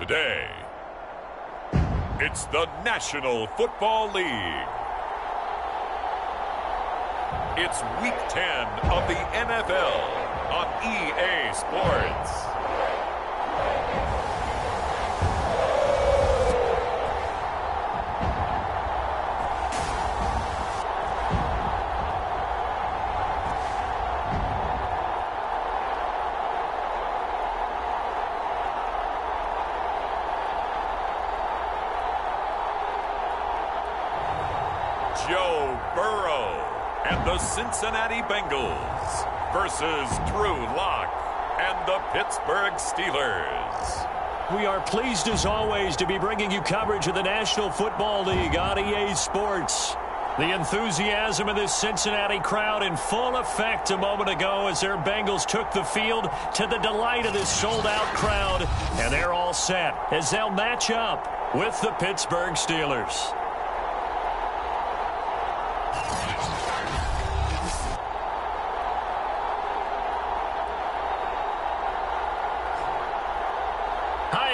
Today, it's the National Football League. It's Week 10 of the NFL on EA Sports. Joe Burrow and the Cincinnati Bengals versus Drew Lock and the Pittsburgh Steelers. We are pleased as always to be bringing you coverage of the National Football League on EA Sports. The enthusiasm of this Cincinnati crowd in full effect a moment ago as their Bengals took the field to the delight of this sold-out crowd. And they're all set as they'll match up with the Pittsburgh Steelers.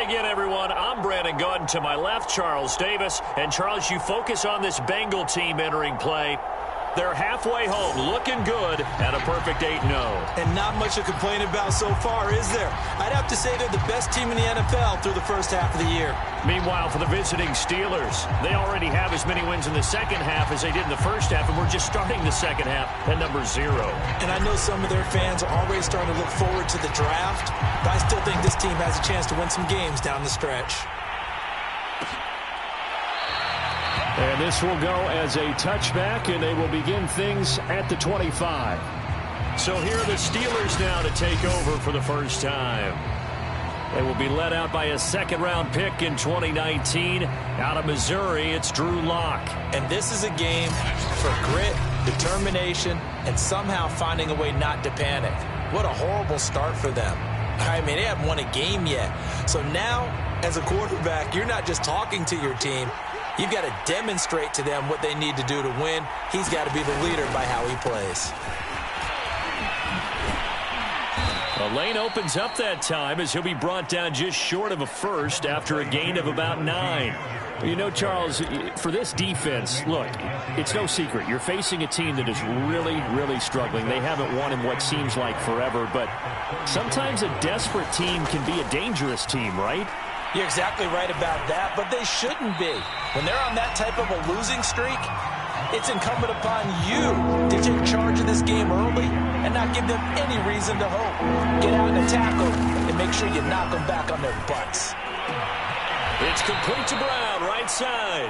Again, everyone, I'm Brandon Gordon. To my left, Charles Davis. And, Charles, you focus on this Bengal team entering play. They're halfway home, looking good, at a perfect 8-0. And not much to complain about so far, is there? I'd have to say they're the best team in the NFL through the first half of the year. Meanwhile, for the visiting Steelers, they already have as many wins in the second half as they did in the first half, and we're just starting the second half at number 0. And I know some of their fans are already starting to look forward to the draft, but I still think this team has a chance to win some games down the stretch. And this will go as a touchback, and they will begin things at the 25. So here are the Steelers now to take over for the first time. They will be led out by a second-round pick in 2019. Out of Missouri, it's Drew Lock. And this is a game for grit, determination, and somehow finding a way not to panic. What a horrible start for them. I mean, they haven't won a game yet. So now, as a quarterback, you're not just talking to your team. You've got to demonstrate to them what they need to do to win. He's got to be the leader by how he plays. The lane opens up that time as he'll be brought down just short of a first after a gain of about 9. You know, Charles, for this defense, look, it's no secret. You're facing a team that is really, really struggling. They haven't won in what seems like forever, but sometimes a desperate team can be a dangerous team, right? You're exactly right about that, but they shouldn't be. When they're on that type of a losing streak, it's incumbent upon you to take charge of this game early and not give them any reason to hope. Get out and tackle and make sure you knock them back on their butts. It's complete to Brown, right side.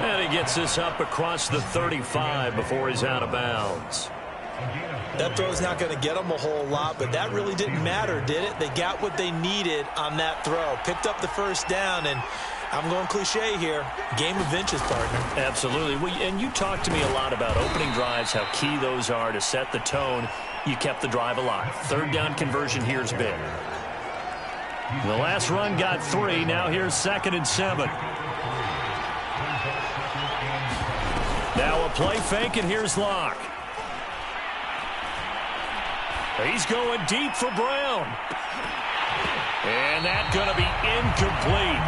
And he gets this up across the 35 before he's out of bounds. That throw's not going to get them a whole lot, but that really didn't matter, did it? They got what they needed on that throw. Picked up the first down, and I'm going cliche here. Game of inches, partner. Absolutely. Well, and you talked to me a lot about opening drives, how key those are to set the tone. You kept the drive alive. Third down conversion here is big. The last run got 3. Now here's 2nd and 7. Now a play fake, and here's Lock. He's going deep for Brown. And that's going to be incomplete.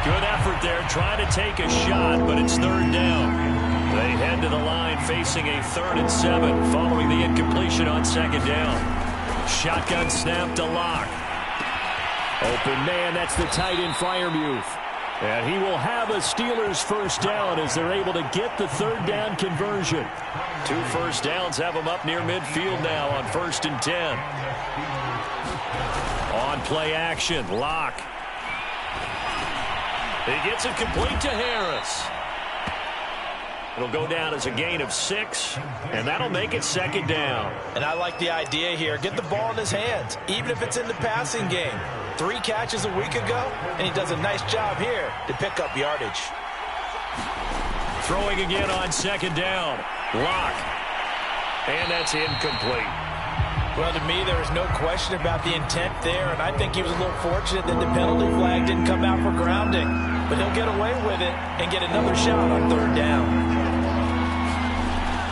Good effort there, trying to take a shot, but it's 3rd down. They head to the line facing a 3rd and 7 following the incompletion on 2nd down. Shotgun snap to Lock. Open man, that's the tight end Freiermuth. And he will have a Steelers first down as they're able to get the 3rd down conversion. 2 first downs have them up near midfield now on 1st and 10. On play action, Lock. He gets it complete to Harris. It'll go down as a gain of 6, and that'll make it 2nd down. And I like the idea here. Get the ball in his hands, even if it's in the passing game. 3 catches a week ago, and he does a nice job here to pick up yardage. Throwing again on 2nd down. Lock. And that's incomplete. Well, to me, there is no question about the intent there, and I think he was a little fortunate that the penalty flag didn't come out for grounding. But he'll get away with it and get another shot on 3rd down.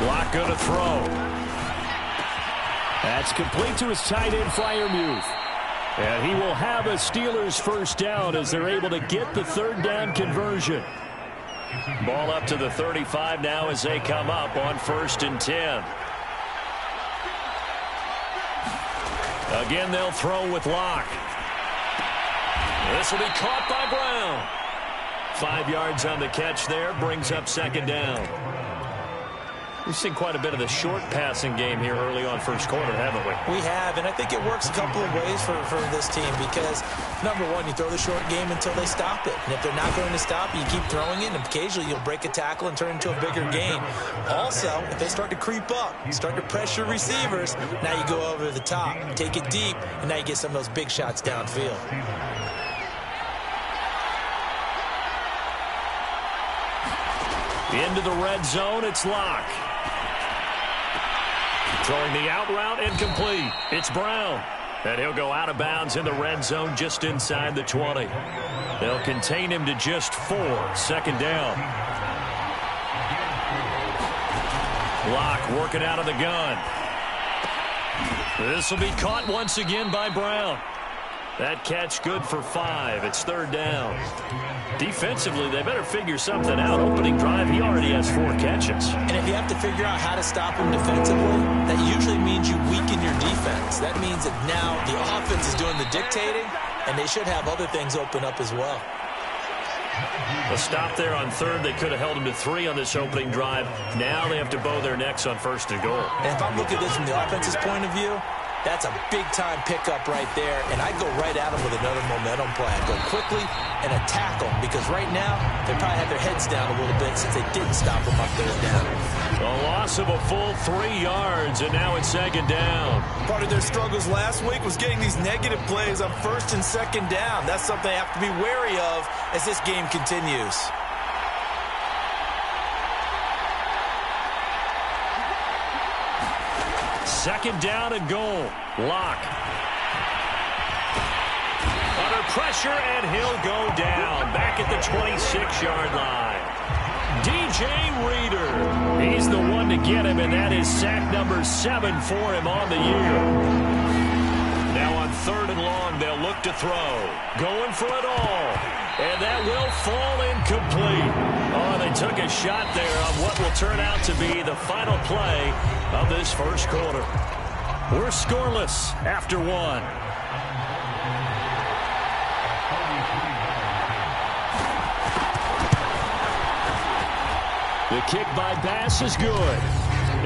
Lock going to throw. That's complete to his tight end, Freiermuth. And he will have a Steelers first down as they're able to get the third down conversion. Ball up to the 35 now as they come up on 1st and 10. Again, they'll throw with Locke. This will be caught by Brown. 5 yards on the catch there, brings up 2nd down. We've seen quite a bit of the short passing game here early on first quarter, haven't we? We have, and I think it works a couple of ways for this team because, number one, you throw the short game until they stop it. And if they're not going to stop it, you keep throwing it, and occasionally you'll break a tackle and turn it into a bigger gain. Also, if they start to creep up, start to pressure receivers, now you go over the top, take it deep, and now you get some of those big shots downfield. Into the red zone, it's Locke. Throwing the out route, incomplete. It's Brown. And he'll go out of bounds in the red zone just inside the 20. They'll contain him to just 4. 2nd down. Locke working out of the gun. This will be caught once again by Brown. That catch good for 5. It's 3rd down. Defensively, they better figure something out. Opening drive, he already has 4 catches. And if you have to figure out how to stop him defensively, that usually means you weaken your defense. That means that now the offense is doing the dictating, and they should have other things open up as well. A stop there on 3rd. They could have held him to 3 on this opening drive. Now they have to bow their necks on 1st and goal. And if I'm looking at this from the offense's point of view, that's a big-time pickup right there, and I'd go right at them with another momentum play. I'd go quickly and attack them because right now they probably have their heads down a little bit since they didn't stop them on 3rd down. A loss of a full 3 yards, and now it's 2nd down. Part of their struggles last week was getting these negative plays on 1st and 2nd down. That's something they have to be wary of as this game continues. Second down and goal. Locke. Under pressure, and he'll go down. Back at the 26-yard line. DJ Reader. He's the one to get him, and that is sack number 7 for him on the year. Now on 3rd and long, they'll look to throw. Going for it all. And that will fall incomplete. Oh, they took a shot there on what will turn out to be the final play of this first quarter. We're scoreless after 1. The kick by Bass is good.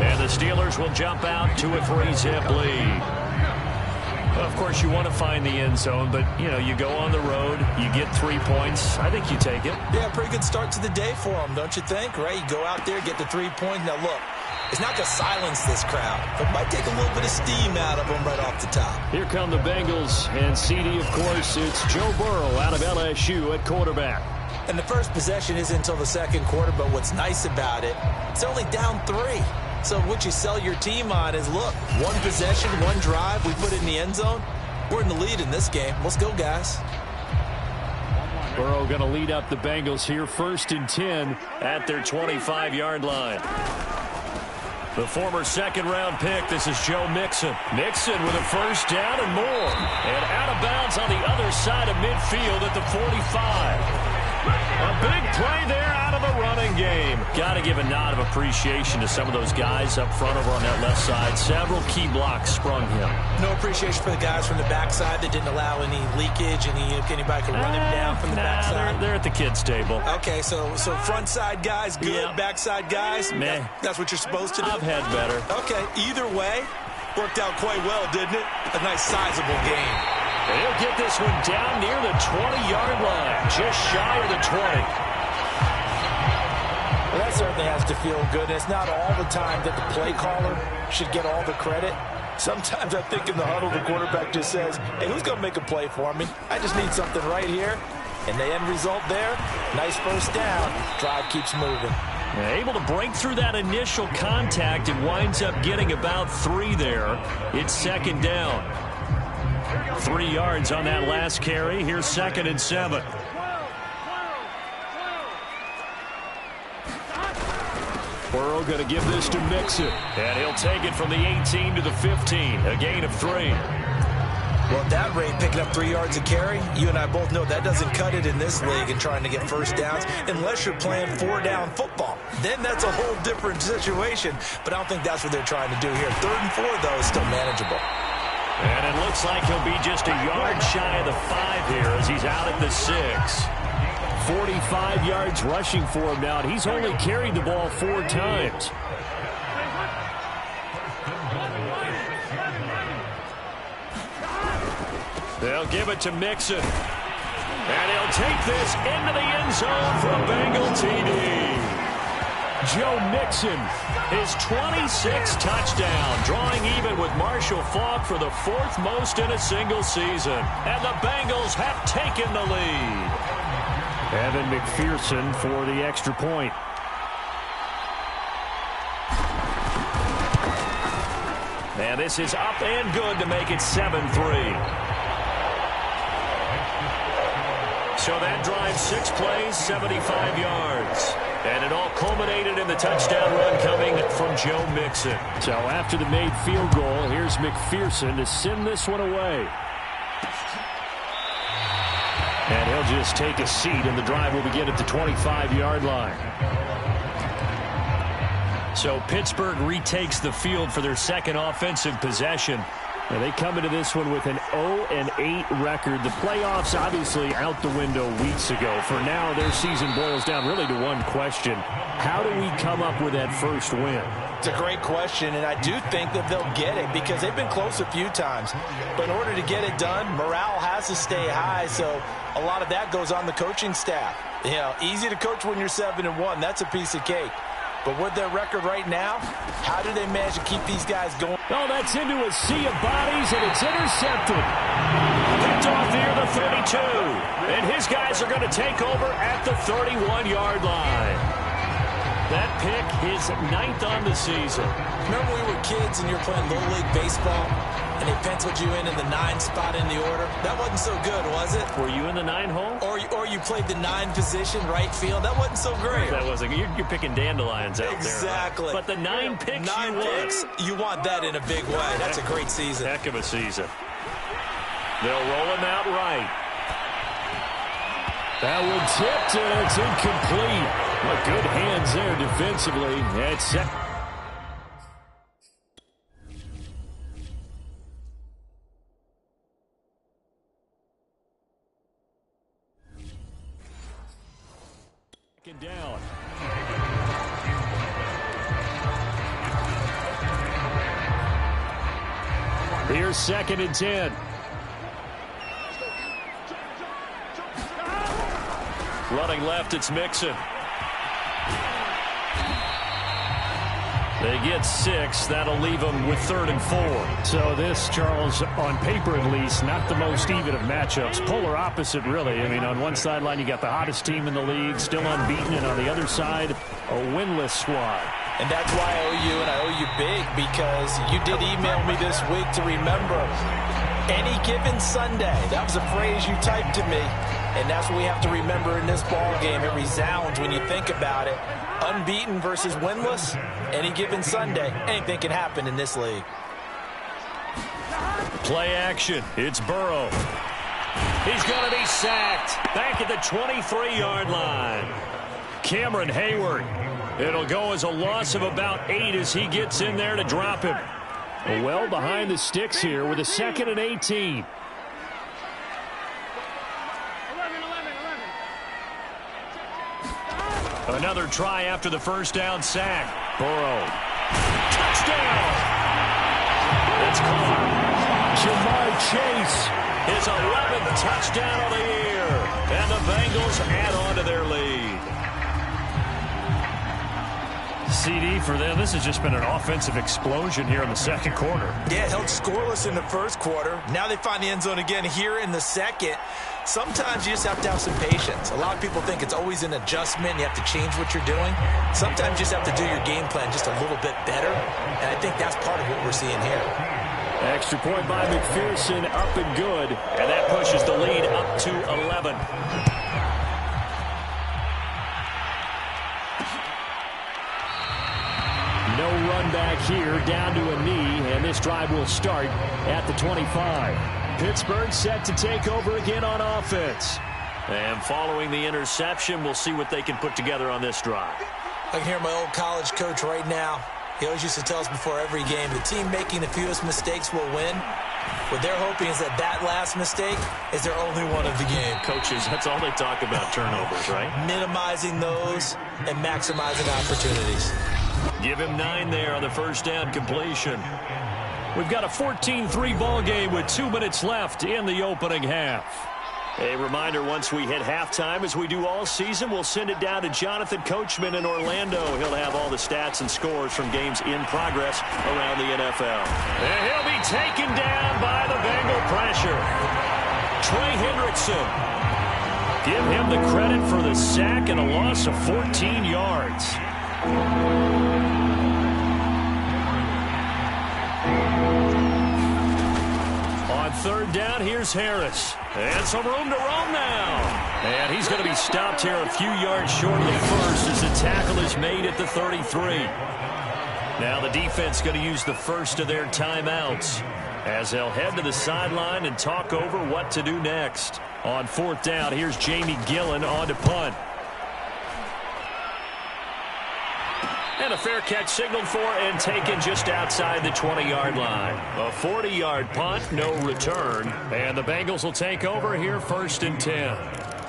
And the Steelers will jump out to a 3-zip lead. Of course, you want to find the end zone, but, you know, you go on the road, you get 3 points. I think you take it. Yeah, pretty good start to the day for them, don't you think? Right? You go out there, get the 3 points. Now, look, it's not going to silence this crowd. It might take a little bit of steam out of them right off the top. Here come the Bengals, and CD, of course, it's Joe Burrow out of LSU at quarterback. And the first possession isn't until the 2nd quarter, but what's nice about it, it's only down 3. So what you sell your team on is, look, 1 possession, 1 drive, we put it in the end zone. We're in the lead in this game. Let's go, guys. Burrow going to lead up the Bengals here, 1st and 10 at their 25-yard line. The former 2nd-round pick, this is Joe Mixon. Mixon with a first down and more. And out of bounds on the other side of midfield at the 45. A big play there out of the running game. Got to give a nod of appreciation to some of those guys up front over on that left side. Several key blocks sprung him. No appreciation for the guys from the backside that didn't allow any leakage, anybody could run him down from the backside. They're at the kids' table. Okay, so front side guys good, yeah. Backside guys, meh. That's what you're supposed to do? I've had better. Okay, either way, worked out quite well, didn't it? A nice sizable game. And he'll get this one down near the 20-yard line, just shy of the 20. Well, that certainly has to feel good. It's not all the time that the play caller should get all the credit. Sometimes I think in the huddle, the quarterback just says, hey, who's going to make a play for me? I just need something right here. And the end result there, nice first down. Drive keeps moving. Able to break through that initial contact and winds up getting about 3 there. It's 2nd down. 3 yards on that last carry. Here's 2nd and 7. Burrow going to give this to Mixon. And he'll take it from the 18 to the 15. A gain of 3. Well, at that rate, picking up 3 yards a carry, you and I both know that doesn't cut it in this league and trying to get first downs unless you're playing 4-down football. Then that's a whole different situation, but I don't think that's what they're trying to do here. 3rd and 4, though, is still manageable. And it looks like he'll be just a yard shy of the 5 here as he's out at the 6. 45 yards rushing for him now, and he's only carried the ball 4 times. They'll give it to Mixon. And he'll take this into the end zone for a Bengal TD. Joe Mixon, his 26th touchdown, drawing even with Marshall Faulk for the 4th most in a single season. And the Bengals have taken the lead. Evan McPherson for the extra point. And this is up and good to make it 7-3. So that drive 6 plays, 75 yards. And it all culminated in the touchdown run coming from Joe Mixon. So after the made field goal, here's McPherson to send this one away. And he'll just take a seat, and the drive will begin at the 25-yard line. So Pittsburgh retakes the field for their second offensive possession. Now they come into this one with an 0-8 record. The playoffs obviously out the window weeks ago. For now, their season boils down really to one question. How do we come up with that first win? It's a great question, and I do think that they'll get it because they've been close a few times. But in order to get it done, morale has to stay high, so a lot of that goes on the coaching staff. You know, easy to coach when you're 7-1. That's a piece of cake. But with their record right now, how do they manage to keep these guys going? Oh, that's into a sea of bodies, and it's intercepted. Picked off near the 32. And his guys are going to take over at the 31-yard line. That pick, his 9th on the season. Remember when we were kids and you were playing Little League Baseball, and they penciled you in the 9 spot in the order? That wasn't so good, was it? Were you in the 9 hole? Or you played the 9 position, right field? That wasn't so great. That wasn't. You're picking dandelions out exactly. there. Right? But the 9 picks 9 picks, you want that in a big way. That's a great season. Heck of a season. They'll roll him out right. That one tipped, and it's incomplete. Well, good hands there defensively. It's set. Down. Here's 2nd and 10. Running left, it's Mixon. They get 6. That'll leave them with 3rd and 4. So this, Charles, on paper at least, not the most even of matchups. Polar opposite, really. I mean, on one sideline, you got the hottest team in the league, still unbeaten, and on the other side, a winless squad. And that's why I owe you, and I owe you big, because you did email me this week to remember any given Sunday. That was a phrase you typed to me, and that's what we have to remember in this ball game. It resounds when you think about it. Unbeaten versus winless, any given Sunday, anything can happen in this league. Play action. It's Burrow. He's going to be sacked back at the 23-yard line. Cameron Hayward. It'll go as a loss of about 8 as he gets in there to drop him. Well behind the sticks here with a 2nd and 18. Another try after the first down sack. Burrow. Touchdown! That's caught. Jamar Chase. His 11th touchdown of the year. And the Bengals add on to their lead. CD for them. This has just been an offensive explosion here in the 2nd quarter. Yeah, held scoreless in the 1st quarter. Now they find the end zone again here in the 2nd. Sometimes you just have to have some patience. A lot of people think it's always an adjustment. You have to change what you're doing. Sometimes you just have to do your game plan just a little bit better. And I think that's part of what we're seeing here. Extra point by McPherson, up and good. And that pushes the lead up to 11. No run back here, down to a knee, and this drive will start at the 25. Pittsburgh set to take over again on offense. And following the interception, we'll see what they can put together on this drive. I can hear my old college coach right now. He always used to tell us before every game, the team making the fewest mistakes will win. What they're hoping is that that last mistake is their only one of the game. Coaches, that's all they talk about, turnovers, right? Minimizing those and maximizing opportunities. Give him 9 there on the first down completion. We've got a 14-3 ball game with 2 minutes left in the opening half. A reminder, once we hit halftime, as we do all season, we'll send it down to Jonathan Coachman in Orlando. He'll have all the stats and scores from games in progress around the NFL. And he'll be taken down by the Bengal pressure. Trey Hendrickson. Give him the credit for the sack and a loss of 14 yards. On third down, here's Harris. And some room to roam now. And he's going to be stopped here a few yards short of the first as the tackle is made at the 33. Now the defense going to use the first of their timeouts as they'll head to the sideline and talk over what to do next. On fourth down, here's Jamie Gillen on to punt. And a fair catch signaled for and taken just outside the 20-yard line. A 40-yard punt, no return. And the Bengals will take over here first and 10.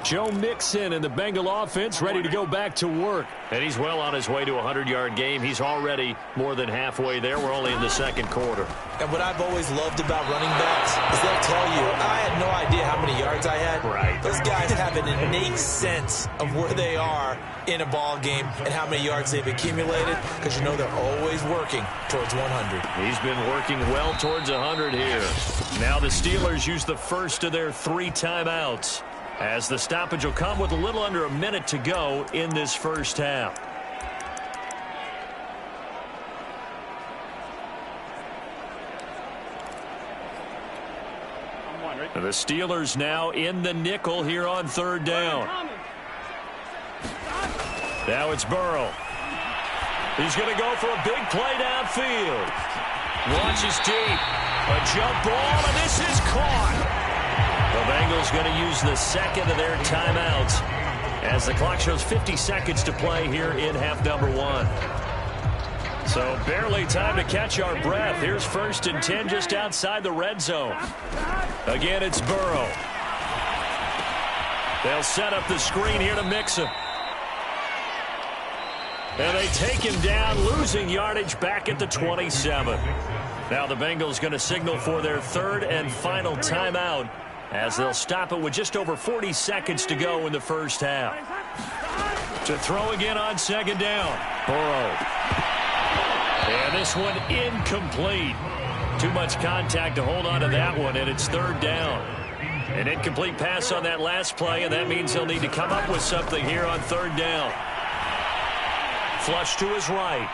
Joe Mixon and the Bengal offense ready to go back to work. And he's well on his way to a 100-yard game. He's already more than halfway there. We're only in the second quarter. And what I've always loved about running backs is they'll tell you, I had no idea how many yards I had. Right. Those guys have an innate sense of where they are in a ball game and how many yards they've accumulated, because you know they're always working towards 100. He's been working well towards 100 here. Now the Steelers use the first of their 3 timeouts, as the stoppage will come with a little under a minute to go in this first half. The Steelers now in the nickel here on third down. Now it's Burrow. He's going to go for a big play downfield. Launches deep. A jump ball, and this is caught. The Bengals going to use the second of their timeouts as the clock shows 50 seconds to play here in half number 1. So barely time to catch our breath. Here's first and 10 just outside the red zone. Again, it's Burrow. They'll set up the screen here to Mixon. And they take him down, losing yardage back at the 27. Now the Bengals going to signal for their third and final timeout, as they'll stop it with just over 40 seconds to go in the first half. To throw again on second down. Burrow. And this one incomplete. Too much contact to hold on to that one, and it's third down. An incomplete pass on that last play, and that means he'll need to come up with something here on third down. Flush to his right.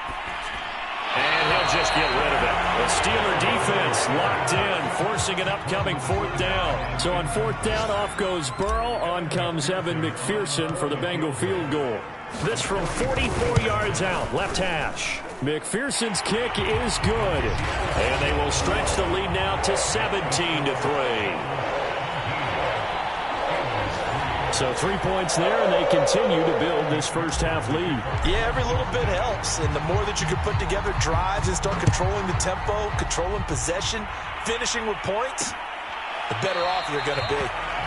And he'll just get rid of it. The Steeler defense locked in, forcing an upcoming fourth down. So on fourth down, off goes Burrow. On comes Evan McPherson for the Bengal field goal. This from 44 yards out, left hash. McPherson's kick is good. And they will stretch the lead now to 17-3. So 3 points there, and they continue to build this first half lead. Yeah, every little bit helps. And the more that you can put together drives and start controlling the tempo, controlling possession, finishing with points, the better off you're going to be.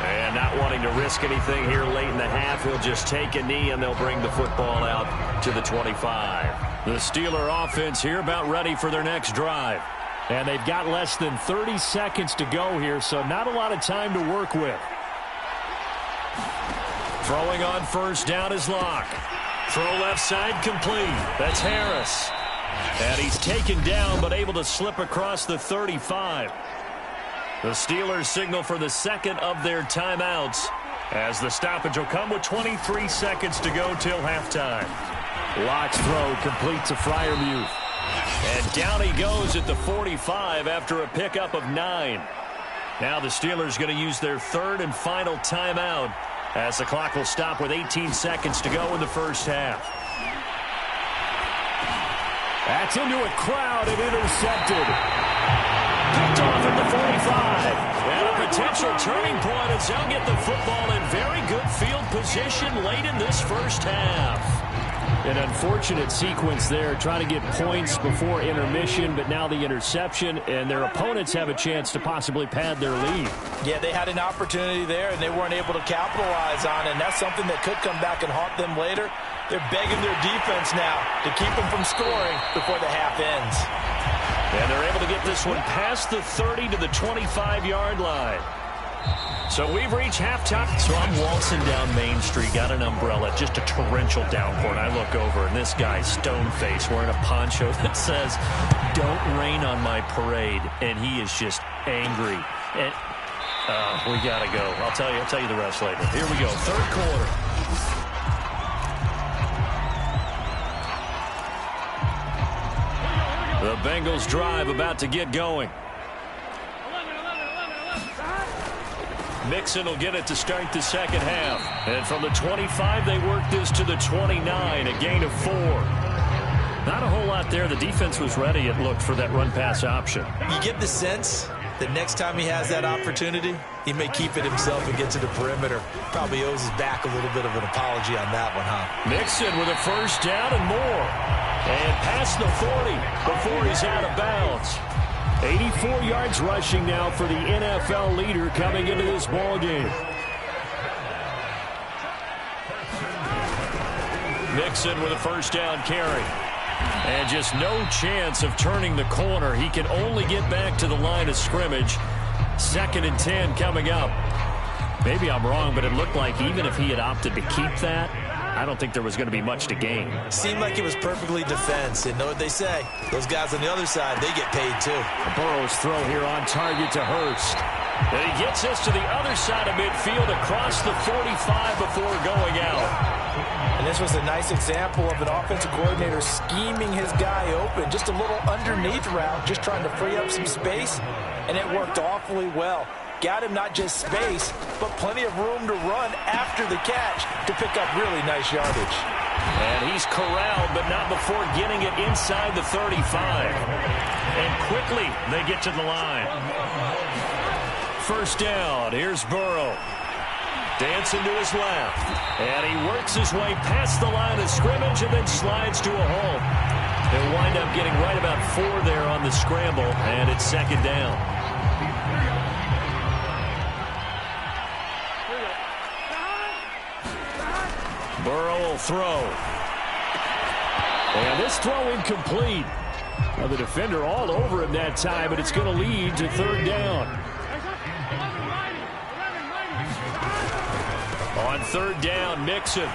And not wanting to risk anything here late in the half, he'll just take a knee, and they'll bring the football out to the 25. The Steeler offense here about ready for their next drive. And they've got less than 30 seconds to go here, so not a lot of time to work with. Throwing on first down is Locke. Throw left side complete. That's Harris. And he's taken down but able to slip across the 35. The Steelers signal for the second of their timeouts as the stoppage will come with 23 seconds to go till halftime. Locke's throw complete to Freiermuth. And down he goes at the 45 after a pickup of 9. Now the Steelers going to use their third and final timeout as the clock will stop with 18 seconds to go in the first half. That's into a crowd and intercepted. Picked off at the 45. And up it potential turning point as they'll get the football in very good field position late in this first half. An unfortunate sequence there, trying to get points before intermission, but now the interception, and their opponents have a chance to possibly pad their lead. Yeah, they had an opportunity there, and they weren't able to capitalize on it, and that's something that could come back and haunt them later. They're begging their defense now to keep them from scoring before the half ends. And they're able to get this one past the 30 to the 25-yard line. So we've reached halftime. So I'm waltzing down Main Street, got an umbrella, just a torrential downpour, and I look over, and this guy's stone-faced wearing a poncho that says, "Don't rain on my parade," and he is just angry. And we got to go. I'll tell you the rest later. Here we go, third quarter. The Bengals drive about to get going. Mixon will get it to start the second half. And from the 25, they work this to the 29, a gain of 4. Not a whole lot there. The defense was ready, it looked, for that run-pass option. You get the sense that next time he has that opportunity, he may keep it himself and get to the perimeter. Probably owes his back a little bit of an apology on that one, huh? Mixon with a first down and more. And past the 40 before he's out of bounds. 84 yards rushing now for the NFL leader coming into this ballgame. Mixon with a first down carry. And just no chance of turning the corner. He can only get back to the line of scrimmage. 2nd and 10 coming up. Maybe I'm wrong, but it looked like even if he had opted to keep that, I don't think there was going to be much to gain. Seemed like it was perfectly defense. And know what they say? Those guys on the other side, they get paid too. Burrow's throw here on target to Hurst. And he gets us to the other side of midfield across the 45 before going out. And this was a nice example of an offensive coordinator scheming his guy open. Just a little underneath route, just trying to free up some space. And it worked awfully well. Got him not just space, but plenty of room to run after the catch to pick up really nice yardage. And he's corralled, but not before getting it inside the 35. And quickly, they get to the line. First down, here's Burrow. Dancing to his left. And he works his way past the line of scrimmage and then slides to a hole. They'll wind up getting right about 4 there on the scramble, and it's second down. Burrow will throw. And this throw incomplete. Well, the defender all over him that time, but it's going to lead to third down. On third down, Mixon.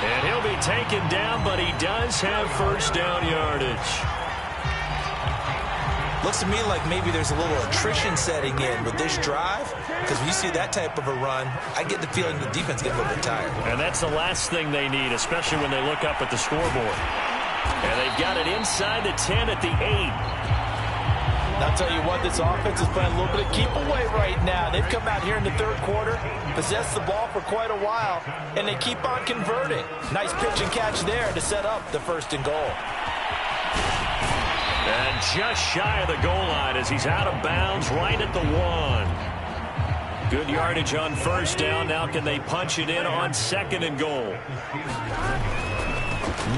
And he'll be taken down, but he does have first down yardage. Looks to me like maybe there's a little attrition setting in with this drive, because when you see that type of a run, I get the feeling the defense gets a little bit tired. And that's the last thing they need, especially when they look up at the scoreboard. And they've got it inside the 10 at the 8. I'll tell you what, this offense is playing a little bit of keep away right now. They've come out here in the third quarter, possessed the ball for quite a while, and they keep on converting. Nice pitch and catch there to set up the 1st and goal. And just shy of the goal line as he's out of bounds right at the 1. Good yardage on first down. Now can they punch it in on 2nd and goal?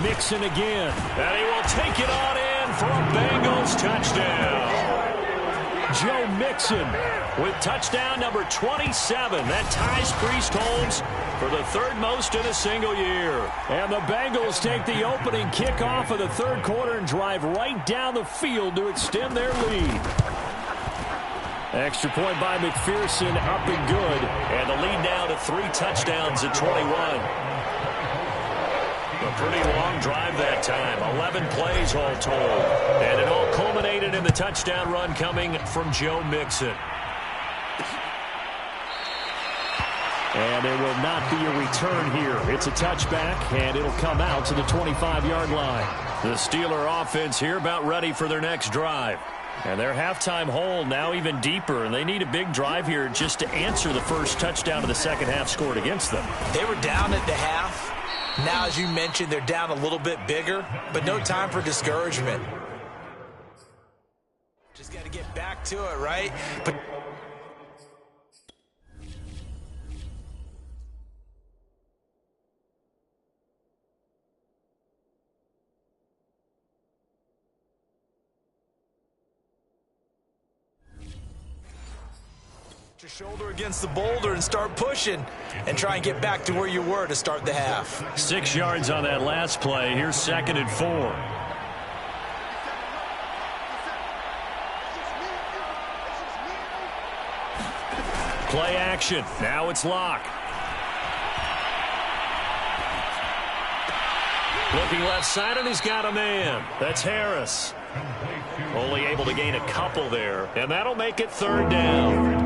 Mixon again. And he will take it on in for a Bengals touchdown. Joe Mixon with touchdown number 27. That ties Priest Holmes for the 3rd most in a single year. And the Bengals take the opening kickoff of the 3rd quarter and drive right down the field to extend their lead. Extra point by McPherson, up and good. And the lead now to 3 touchdowns at 21. A pretty long drive that time. 11 plays all told. And it all culminated in the touchdown run coming from Joe Mixon. And there will not be a return here. It's a touchback, and it'll come out to the 25-yard line. The Steeler offense here about ready for their next drive. And their halftime hole now even deeper, and they need a big drive here just to answer the first touchdown of the second half scored against them. They were down at the half. Now, as you mentioned, they're down a little bit bigger, but no time for discouragement. Just got to Get back to it, right? But your shoulder against the boulder and start pushing and try and get back to where you were to start the half. 6 yards on that last play. Here's 2nd and 4. Play action. Now it's Locke. Looking left side, and he's got a man. That's Harris. Only able to gain a couple there, and that'll make it 3rd down.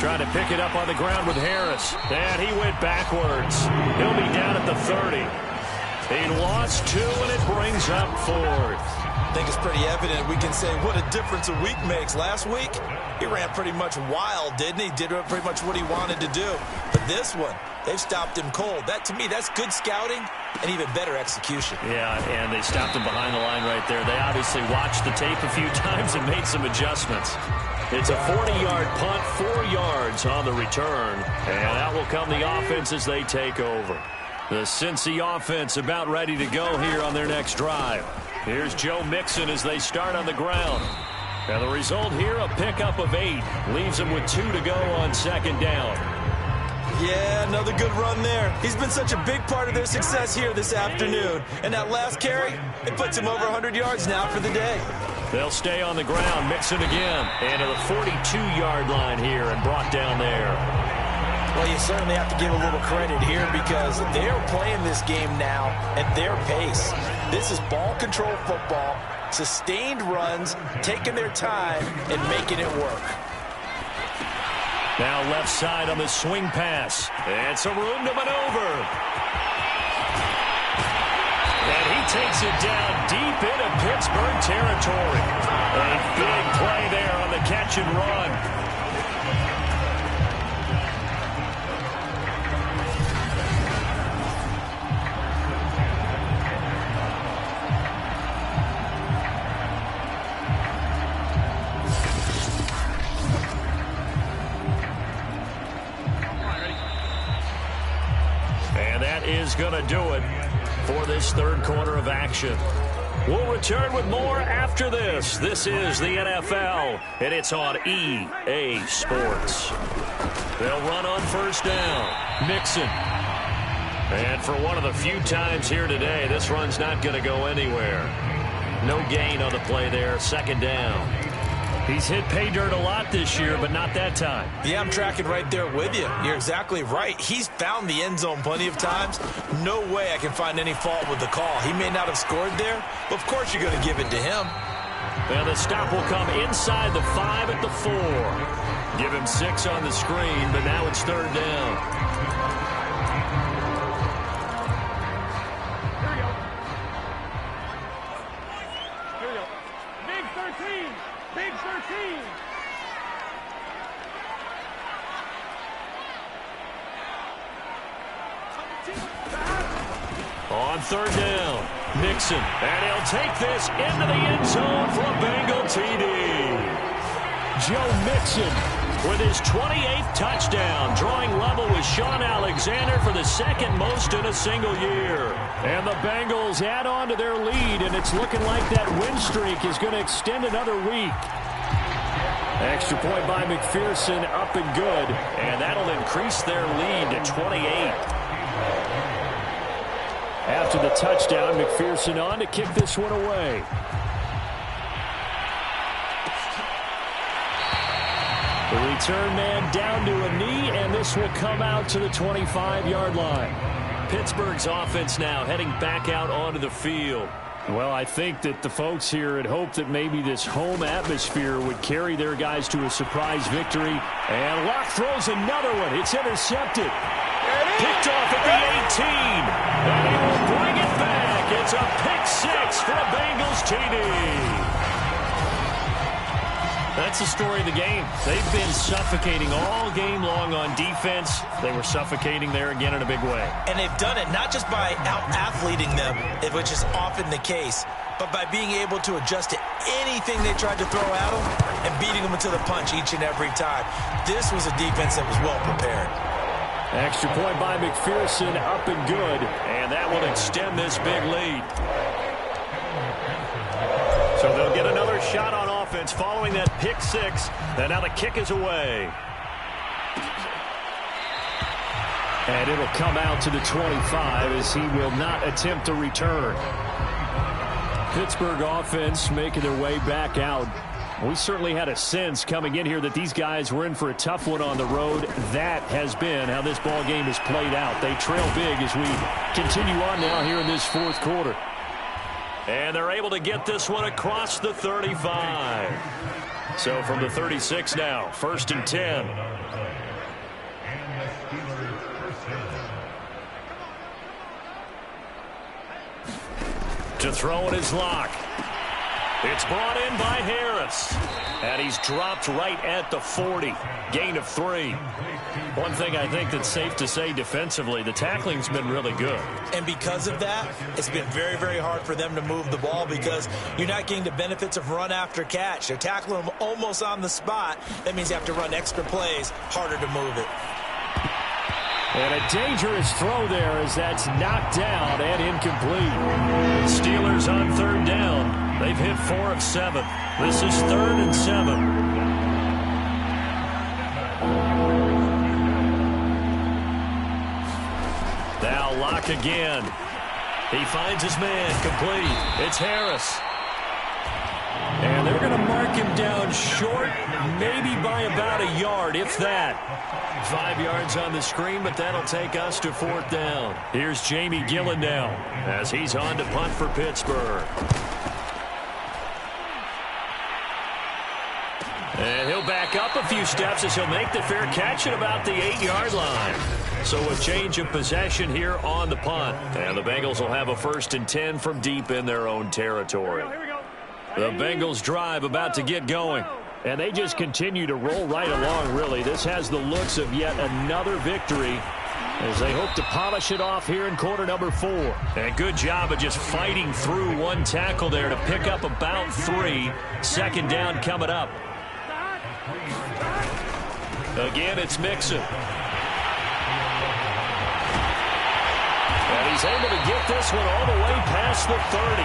Trying to pick it up on the ground with Harris. And he went backwards. He'll be down at the 30. He lost 2, and it brings up 4th. I think it's pretty evident we can say what a difference a week makes. Last week, he ran pretty much wild, didn't he? Did pretty much what he wanted to do. But this one, they've stopped him cold. That, to me, that's good scouting and even better execution. Yeah, and they stopped him behind the line right there. They obviously watched the tape a few times and made some adjustments. It's a 40-yard punt, 4 yards on the return. And out will come the offense as they take over. The Cincy offense about ready to go here on their next drive. Here's Joe Mixon as they start on the ground. And the result here, a pickup of 8. Leaves him with 2 to go on 2nd down. Yeah, another good run there. He's been such a big part of their success here this afternoon. And that last carry, it puts him over 100 yards now for the day. They'll stay on the ground. Mixon again. And to the 42-yard line here and brought down there. Well, you certainly have to give a little credit here because they're playing this game now at their pace. This is ball control football, sustained runs, taking their time and making it work. Now left side on the swing pass. And some room to maneuver. And he takes it down deep into Pittsburgh territory. A big play there on the catch and run. Is going to do it for this 3rd quarter of action. We'll return with more after this. This is the NFL, and it's on EA Sports. They'll run on 1st down. Mixon. And for one of the few times here today, this run's not going to go anywhere. No gain on the play there. 2nd down. He's hit pay dirt a lot this year, but not that time. Yeah, I'm tracking right there with you. You're exactly right. He's found the end zone plenty of times. No way I can find any fault with the call. He may not have scored there, but of course you're going to give it to him. And the stop will come inside the 5 at the 4. Give him 6 on the screen, but now it's 3rd down. On 3rd down, Mixon, and he'll take this into the end zone for a Bengal TD. Joe Mixon with his 28th touchdown, drawing level with Sean Alexander for the 2nd most in a single year. And the Bengals add on to their lead, and it's looking like that win streak is going to extend another week. Extra point by McPherson, up and good, and that'll increase their lead to 28. After the touchdown, McPherson on to kick this one away. The return man down to a knee, and this will come out to the 25-yard line. Pittsburgh's offense now heading back out onto the field. Well, I think that the folks here had hoped that maybe this home atmosphere would carry their guys to a surprise victory. And Locke throws another one. It's intercepted. Picked off at the 18. And he will bring it back. It's a pick 6 for a Bengals TD. That's the story of the game. They've been suffocating all game long on defense. They were suffocating there again in a big way. And they've done it not just by out-athleting them, which is often the case, but by being able to adjust to anything they tried to throw at them and beating them into the punch each and every time. This was a defense that was well prepared. Extra point by McPherson, up and good, and that will extend this big lead. So they'll get another shot on offense following that pick six, and now the kick is away. And it'll come out to the 25 as he will not attempt to return. Pittsburgh offense making their way back out. We certainly had a sense coming in here that these guys were in for a tough one on the road. That has been how this ball game has played out. They trail big as we continue on now here in this fourth quarter. And they're able to get this one across the 35. So from the 36 now, 1st and 10. To throw in his lock. It's brought in by Harris. And he's dropped right at the 40. Gain of 3. One thing I think that's safe to say defensively, the tackling's been really good. And because of that, it's been very, very hard for them to move the ball because you're not getting the benefits of run after catch. They're tackling them almost on the spot. That means you have to run extra plays, harder to move it. And a dangerous throw there as that's knocked down and incomplete. Steelers on 3rd down. They've hit 4 of 7. This is 3rd and 7. Now Locke again. He finds his man, complete. It's Harris. And they're going to mark him down short, maybe by about a yard, if that. 5 yards on the screen, but that'll take us to 4th down. Here's Jamie Gillen now as he's on to punt for Pittsburgh. And he'll back up a few steps as he'll make the fair catch at about the 8-yard line. So a change of possession here on the punt. And the Bengals will have a 1st and 10 from deep in their own territory. The Bengals drive about to get going. And they just continue to roll right along, really. This has the looks of yet another victory as they hope to polish it off here in quarter number 4. And good job of just fighting through one tackle there to pick up about 3. 2nd down coming up. Again, it's Mixon. And he's able to get this one all the way past the 30.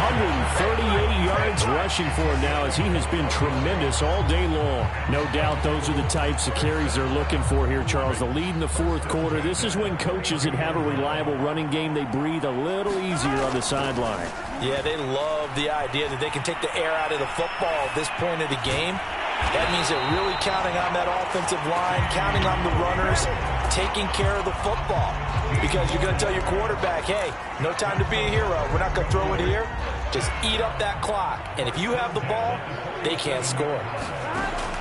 138 yards rushing for him now as he has been tremendous all day long. No doubt those are the types of carries they're looking for here, Charles. The lead in the 4th quarter. This is when coaches that have a reliable running game, they breathe a little easier on the sideline. Yeah, they love the idea that they can take the air out of the football at this point of the game. That means they're really counting on that offensive line, counting on the runners, taking care of the football. Because you're going to tell your quarterback, hey, no time to be a hero. We're not going to throw it here. Just eat up that clock. And if you have the ball, they can't score.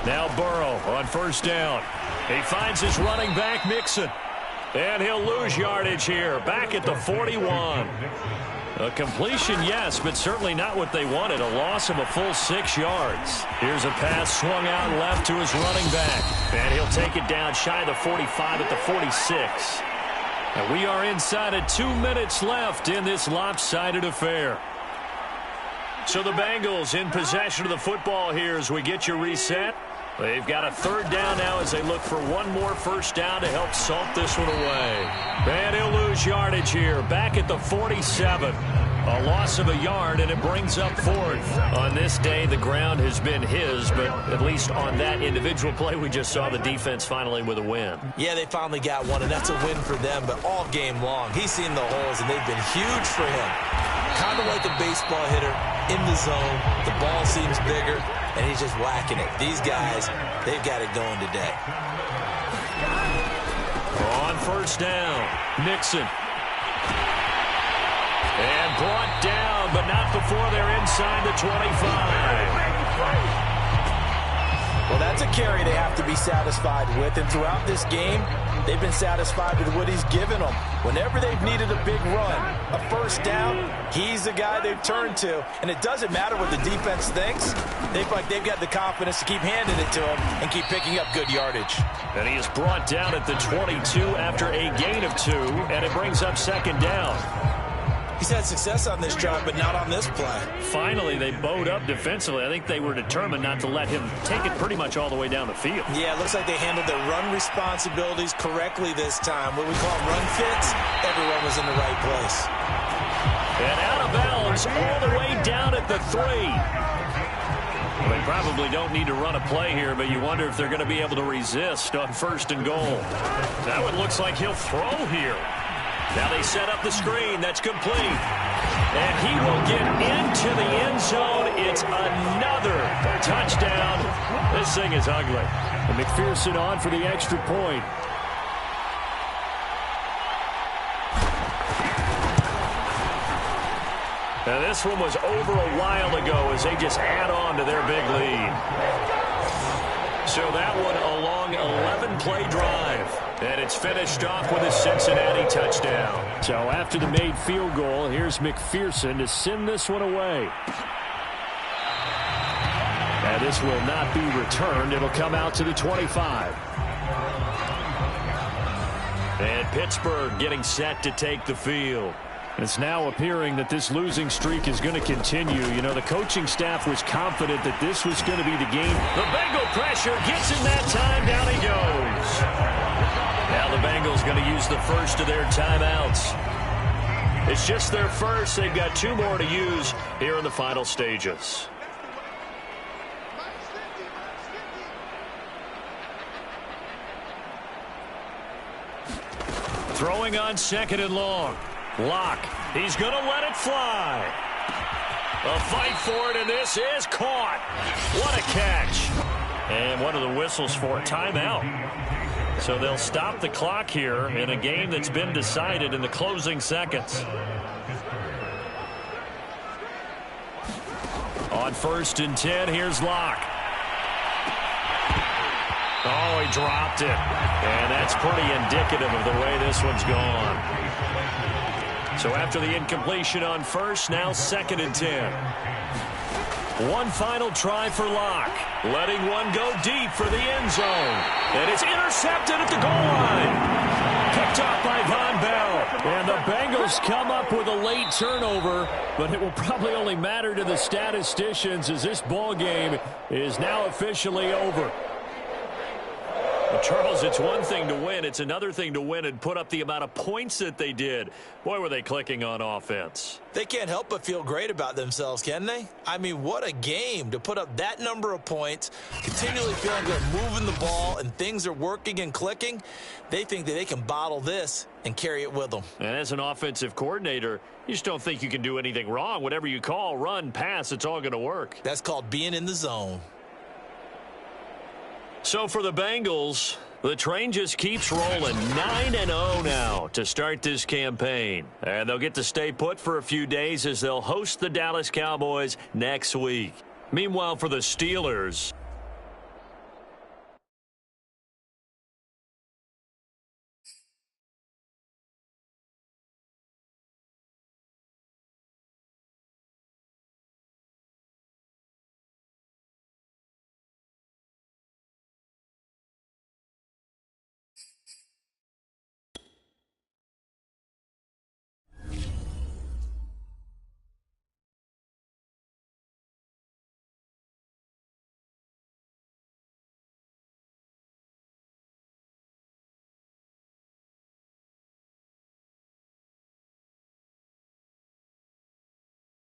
Now Burrow on 1st down. He finds his running back, Mixon. And he'll lose yardage here, back at the 41. A completion, yes, but certainly not what they wanted. A loss of a full 6 yards. Here's a pass swung out left to his running back. And he'll take it down shy of the 45 at the 46. And we are inside of 2 minutes left in this lopsided affair. So the Bengals in possession of the football here as we get you reset. They've got a 3rd down now as they look for one more 1st down to help salt this one away. And he'll lose yardage here, back at the 47. A loss of a yard, and it brings up 4th. On this day, the ground has been his, but at least on that individual play, we just saw the defense finally with a win. Yeah, they finally got one, and that's a win for them, but all game long, he's seen the holes, and they've been huge for him. Kind of like a baseball hitter in the zone. The ball seems bigger, and he's just whacking it. These guys, they've got it going today. On 1st down, Mixon. And brought down, but not before they're inside the 25. Well, that's a carry they have to be satisfied with, and throughout this game, they've been satisfied with what he's given them. Whenever they've needed a big run, a first down, he's the guy they've turned to. And it doesn't matter what the defense thinks. They've got the confidence to keep handing it to him and keep picking up good yardage. And he is brought down at the 22 after a gain of 2, and it brings up second down. He's had success on this drive, but not on this play. Finally, they bowed up defensively. I think they were determined not to let him take it pretty much all the way down the field. Yeah, it looks like they handled their run responsibilities correctly this time. What we call run fits, everyone was in the right place. And out of bounds all the way down at the 3. Well, they probably don't need to run a play here, but you wonder if they're going to be able to resist on 1st and goal. That one looks like he'll throw here. Now they set up the screen. That's complete. And he will get into the end zone. It's another touchdown. This thing is ugly. And McPherson on for the extra point. Now this one was over a while ago as they just add on to their big lead. So that one a long 11-play drive. And it's finished off with a Cincinnati touchdown. So after the made field goal, here's McPherson to send this one away. And this will not be returned. It'll come out to the 25. And Pittsburgh getting set to take the field. It's now appearing that this losing streak is going to continue. You know, the coaching staff was confident that this was going to be the game. The Bengal pressure gets him that time. Down he goes. Now the Bengals going to use the first of their timeouts. It's just their first. They've got 2 more to use here in the final stages. Throwing on 2nd and long. Locke. He's going to let it fly. A fight for it, and this is caught. What a catch. And one of the whistles for a timeout. So they'll stop the clock here in a game that's been decided in the closing seconds. On 1st and 10, here's Locke. Oh, he dropped it. And that's pretty indicative of the way this one's gone. So after the incompletion on 1st, now 2nd and 10. One final try for Locke. Letting one go deep for the end zone. And it's intercepted at the goal line. Picked up by Von Bell. And the Bengals come up with a late turnover, but it will probably only matter to the statisticians as this ball game is now officially over. Well, Charles, it's one thing to win. It's another thing to win and put up the amount of points that they did. Boy, were they clicking on offense. They can't help but feel great about themselves, can they? I mean, what a game to put up that number of points, continually feeling they're moving the ball and things are working and clicking. They think that they can bottle this and carry it with them. And as an offensive coordinator, you just don't think you can do anything wrong. Whatever you call, run, pass, it's all going to work. That's called being in the zone. So for the Bengals, the train just keeps rolling. 9-0 now to start this campaign. And they'll get to stay put for a few days as they'll host the Dallas Cowboys next week. Meanwhile, for the Steelers,